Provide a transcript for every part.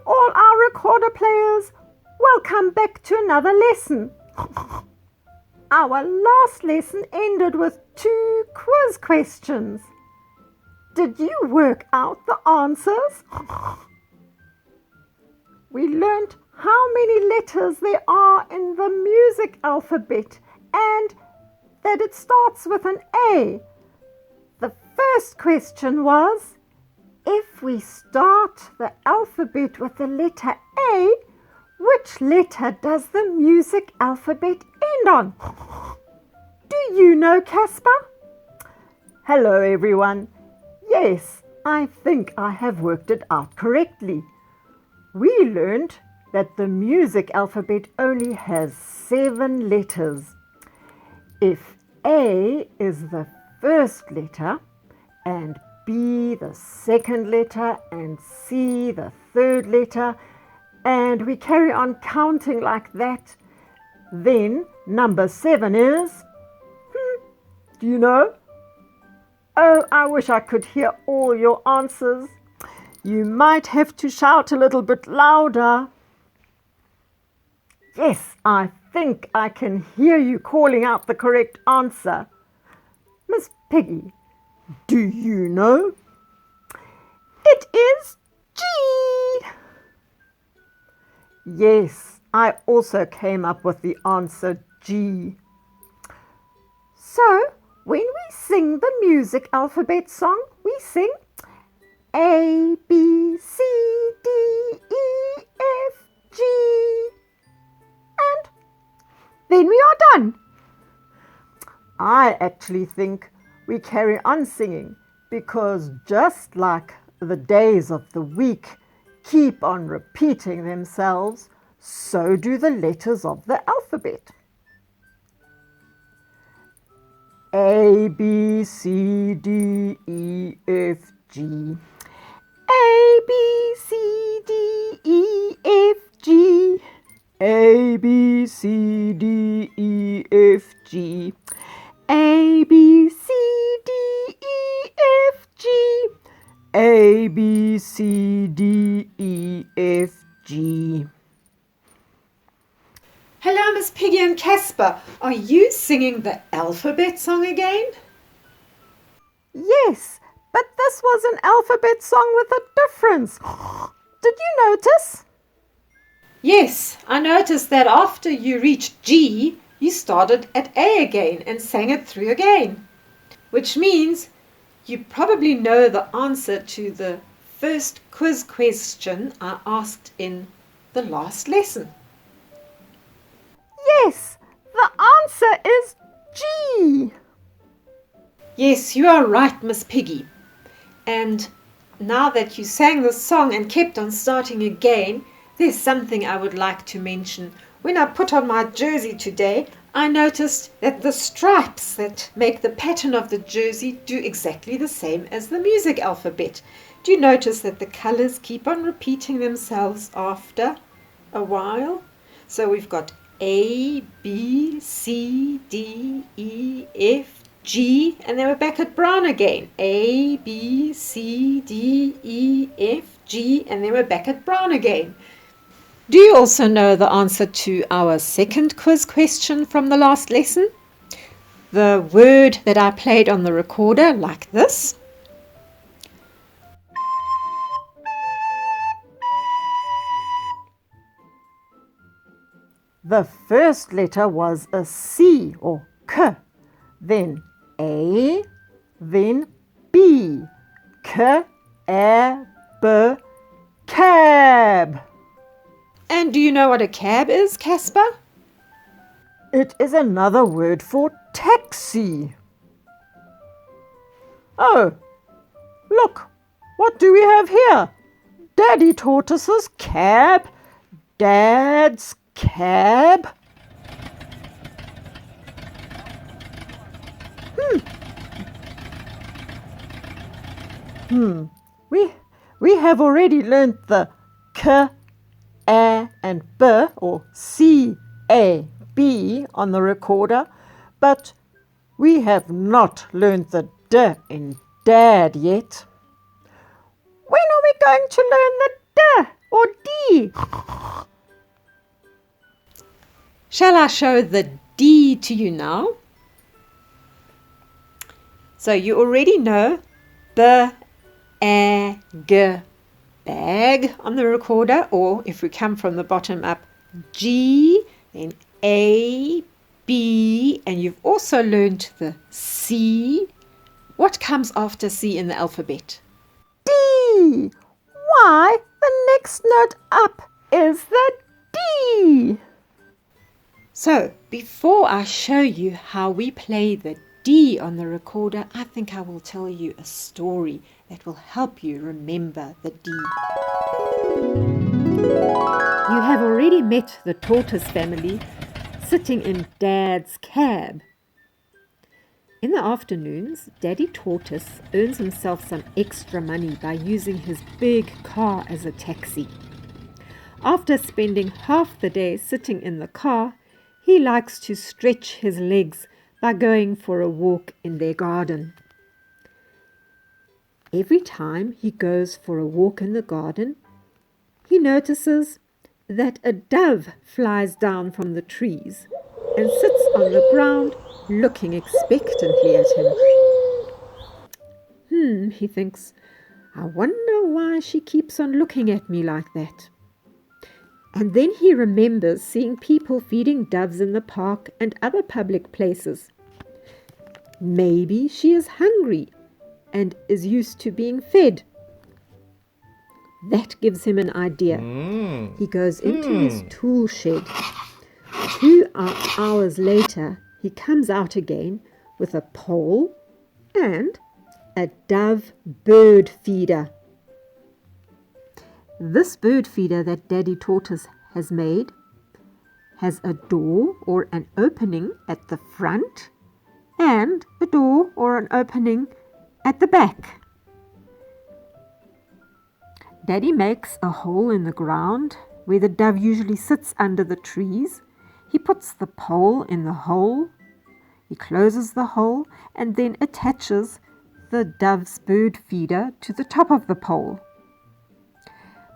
all our recorder players. Welcome back to another lesson. Our last lesson ended with 2 quiz questions. Did you work out the answers? We learnt how many letters there are in the music alphabet and that it starts with an A. The first question was, if we start the alphabet with the letter A, which letter does the music alphabet end on? Do you know, Casper? Hello, everyone. Yes, I think I have worked it out correctly. We learned that the music alphabet only has 7 letters. If A is the first letter and B the second letter and C the third letter, and we carry on counting like that, then number 7 is... do you know? Oh, I wish I could hear all your answers. You might have to shout a little bit louder. Yes, I think I can hear you calling out the correct answer. Miss Piggy, do you know? It is G. Yes, I also came up with the answer G. So, when we sing the music alphabet song, we sing A, B, C, D, E, F, G. And then we are done. I actually think we carry on singing because just like the days of the week keep on repeating themselves, so do the letters of the alphabet. A, B, C, D, E, F, G. A, B, C, D, E, F, G. A, B, C, D, E, F, G. A, B, C, D, E, F, G. A, B, C, D, E, F, G. Hello, Miss Piggy and Casper. Are you singing the alphabet song again? Yes, but this was an alphabet song with a difference. Did you notice? Yes, I noticed that after you reached G, you started at A again and sang it through again. Which means you probably know the answer to the first quiz question I asked in the last lesson. Yes, the answer is G. Yes, you are right, Miss Piggy. And now that you sang the song and kept on starting again, there's something I would like to mention. When I put on my jersey today, I noticed that the stripes that make the pattern of the jersey do exactly the same as the music alphabet. Do you notice that the colors keep on repeating themselves after a while? So we've got A, B, C, D, E, F, G, and then we're back at brown again. A, B, C, D, E, F, G, and then we're back at brown again. Do you also know the answer to our second quiz question from the last lesson? The word that I played on the recorder like this. The first letter was a C or K, then A, then B. K, A, B, cab. And do you know what a cab is, Casper? It is another word for taxi. Oh, look, what do we have here? Daddy Tortoise's cab, Dad's cab. We have already learnt the K, A and B or C, A, B on the recorder, but we have not learnt the D in Dad yet. When are we going to learn the D or D D. Shall I show the D to you now? So you already know B-A-G, bag on the recorder, or if we come from the bottom up, G, then A, B, and you've also learned the C. What comes after C in the alphabet? D. Why, the next note up is the D. So, before I show you how we play the D on the recorder, I think I will tell you a story that will help you remember the D. You have already met the tortoise family sitting in Dad's cab. In the afternoons, Daddy Tortoise earns himself some extra money by using his big car as a taxi. After spending half the day sitting in the car, he likes to stretch his legs by going for a walk in their garden. Every time he goes for a walk in the garden, he notices that a dove flies down from the trees and sits on the ground looking expectantly at him. He thinks, I wonder why she keeps on looking at me like that. And then he remembers seeing people feeding doves in the park and other public places. Maybe she is hungry and is used to being fed. That gives him an idea. He goes into his tool shed. 2 hours later, he comes out again with a pole and a dove bird feeder. This bird feeder that Daddy Tortoise has made has a door or an opening at the front and a door or an opening at the back. Daddy makes a hole in the ground where the dove usually sits under the trees. He puts the pole in the hole, he closes the hole and then attaches the dove's bird feeder to the top of the pole.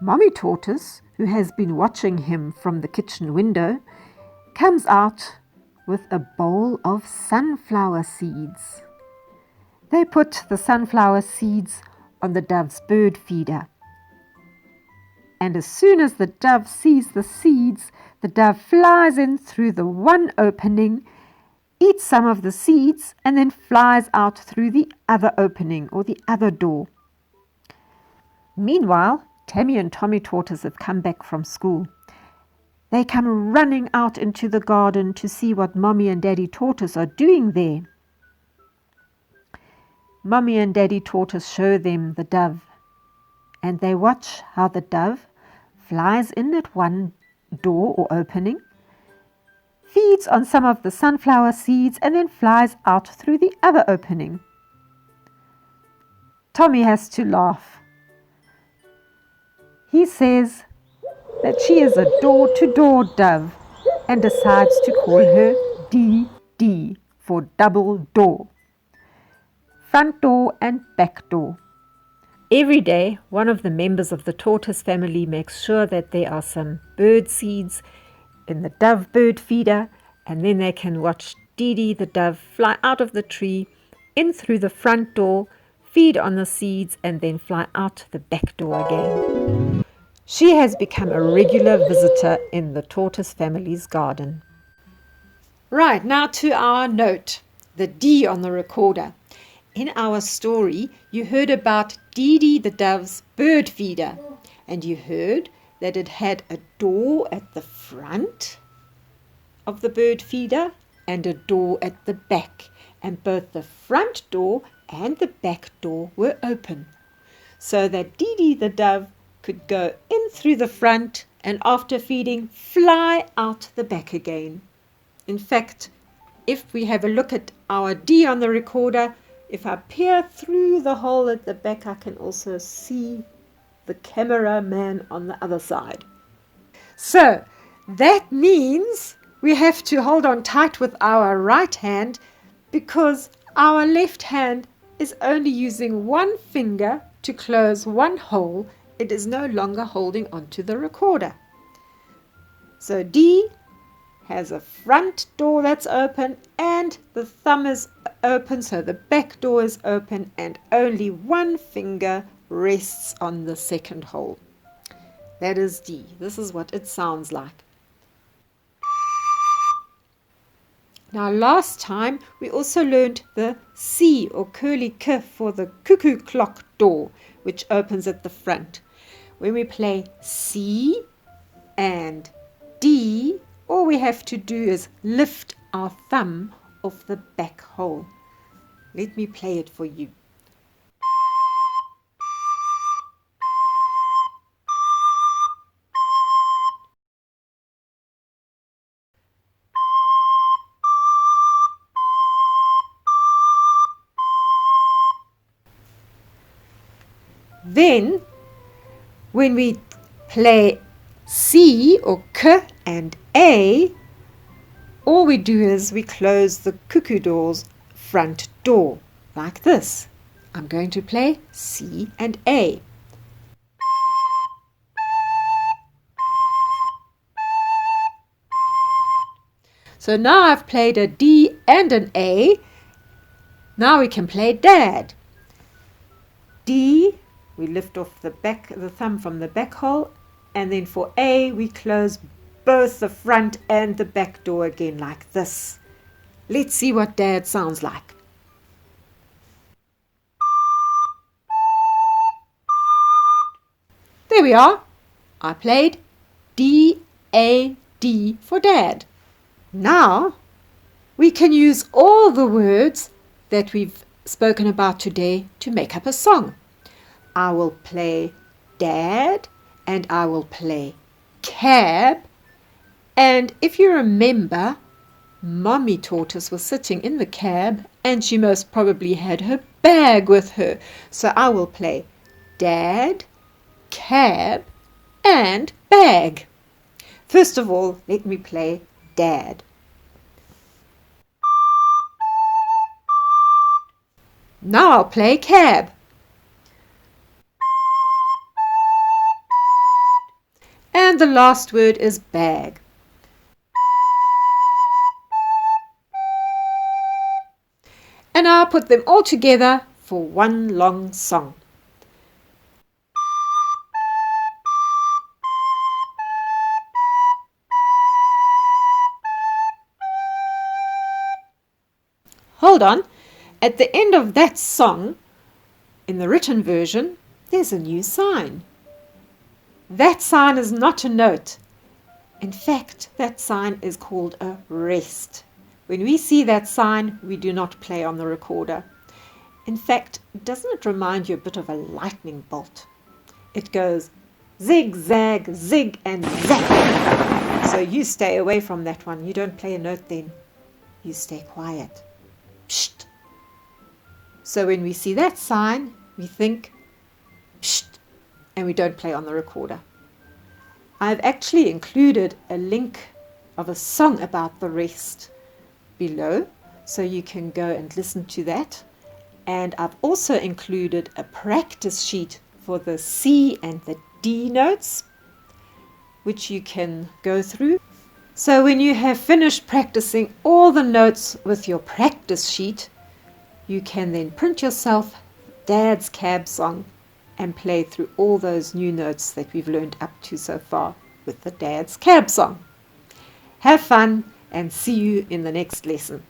Mommy Tortoise, who has been watching him from the kitchen window, comes out with a bowl of sunflower seeds. They put the sunflower seeds on the dove's bird feeder. And as soon as the dove sees the seeds, the dove flies in through the one opening, eats some of the seeds, and then flies out through the other opening or the other door. Meanwhile, Tammy and Tommy Tortoise have come back from school. They come running out into the garden to see what Mommy and Daddy Tortoise are doing there. Mommy and Daddy Tortoise show them the dove, and they watch how the dove flies in at one door or opening, feeds on some of the sunflower seeds, and then flies out through the other opening. Tommy has to laugh. He says that she is a door-to-door dove and decides to call her DD for double door. Front door and back door. Every day, one of the members of the tortoise family makes sure that there are some bird seeds in the dove bird feeder, and then they can watch Dee the dove fly out of the tree, in through the front door, feed on the seeds, and then fly out the back door again. She has become a regular visitor in the tortoise family's garden. Right, now to our note, the D on the recorder. In our story, you heard about Dee the dove's bird feeder, and you heard that it had a door at the front of the bird feeder and a door at the back, and both the front door and the back door were open, so that Dee the dove could go in through the front and after feeding fly out the back again. In fact, if we have a look at our D on the recorder, if I peer through the hole at the back, I can also see the cameraman on the other side. So that means we have to hold on tight with our right hand, because our left hand is only using one finger to close one hole it is no longer holding onto the recorder. So D has a front door that's open and the thumb is open, so the back door is open and only one finger rests on the second hole. That is D. This is what it sounds like. Now last time we also learned the C or curly K for the cuckoo clock door, which opens at the front. When we play C and D, all we have to do is lift our thumb off the back hole. Let me play it for you. Then, when we play C or K and A, all we do is we close the cuckoo door's front door, like this. I'm going to play C and A. So now I've played a D and an A. Now we can play Dad. D, we lift off the thumb from the back hole, and then for A we close both the front and the back door again like this. Let's see what Dad sounds like. There we are. I played D, A, D for Dad. Now we can use all the words that we've spoken about today to make up a song. I will play Dad and I will play cab. And if you remember, Mommy Tortoise was sitting in the cab and she most probably had her bag with her. So I will play Dad, cab and bag. First of all, let me play Dad. Now I'll play cab. And the last word is bag. And I'll put them all together for one long song. Hold on. At the end of that song, in the written version, there's a new sign. That sign is not a note. In fact, that sign is called a rest. When we see that sign, we do not play on the recorder. In fact, doesn't it remind you a bit of a lightning bolt? It goes zig, zag, zig and zag. So you stay away from that one. You don't play a note then. You stay quiet. Psht. So when we see that sign, we think psht, and we don't play on the recorder. I've actually included a link of a song about the rest below, so you can go and listen to that. And I've also included a practice sheet for the C and the D notes, which you can go through. So when you have finished practicing all the notes with your practice sheet, you can then print yourself Dad's Cab song and play through all those new notes that we've learned up to so far with the Dad's Cab song. Have fun and see you in the next lesson.